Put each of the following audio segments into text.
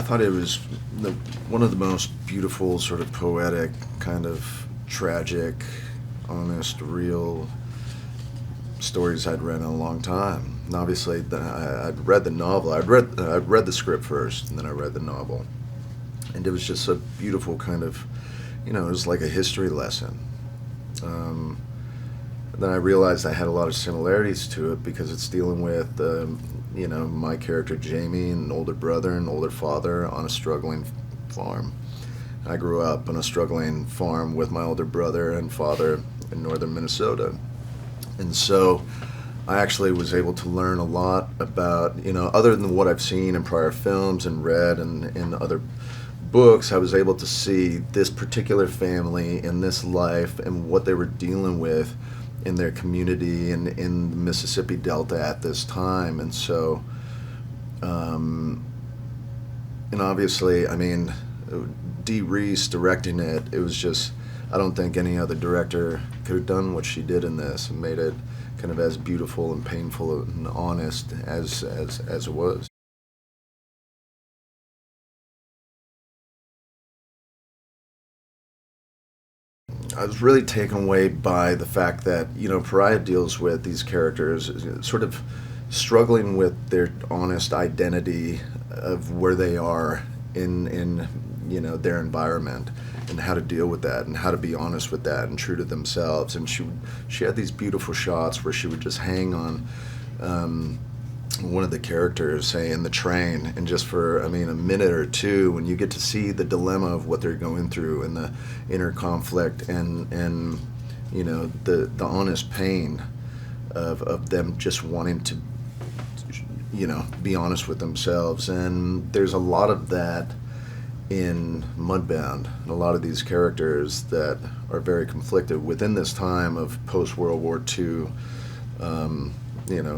I thought it was one of the most beautiful, sort of poetic, kind of tragic, honest, real stories I'd read in a long time. And obviously, I'd read the novel. I'd read the script first, and then I read the novel, and it was just a beautiful kind of, it was like a history lesson. Um, then I realized I had a lot of similarities to it because it's dealing with, my character Jamie, an older brother and older father on a struggling farm. I grew up on a struggling farm with my older brother and father in northern Minnesota. And so I actually was able to learn a lot about, other than what I've seen in prior films and read and in other books, I was able to see this particular family in this life and what they were dealing with in their community and in the Mississippi Delta at this time. And so, and obviously, Dee Reese directing it, it was just, I don't think any other director could have done what she did in this and made it kind of as beautiful and painful and honest as it was. I was really taken away by the fact that, Pariah deals with these characters sort of struggling with their honest identity of where they are in their environment and how to deal with that and how to be honest with that and true to themselves. And she had these beautiful shots where she would just hang on one of the characters, say in the train, and just for a minute or two, when you get to see the dilemma of what they're going through and the inner conflict and the honest pain of them just wanting to be honest with themselves. And there's a lot of that in Mudbound, and a lot of these characters that are very conflicted within this time of post World War II,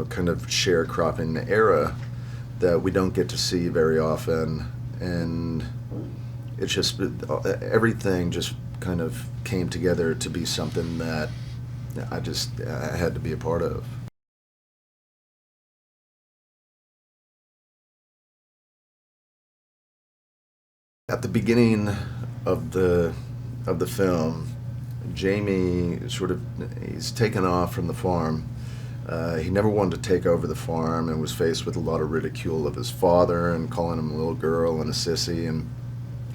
kind of sharecropping era that we don't get to see very often. And it's just, everything just kind of came together to be something that I had to be a part of. At the beginning of the film, Jamie he's taken off from the farm. He never wanted to take over the farm and was faced with a lot of ridicule of his father and calling him a little girl and a sissy. And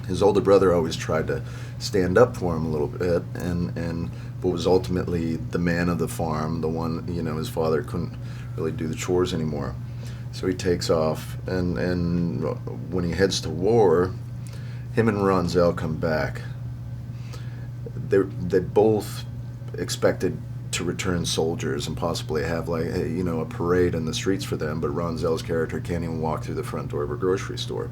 his older brother always tried to stand up for him a little bit, but was ultimately the man of the farm, the one, his father couldn't really do the chores anymore. So he takes off, and when he heads to war, him and Ronzel come back. They both expected to return soldiers and possibly have a parade in the streets for them, but Ronzel's character can't even walk through the front door of a grocery store.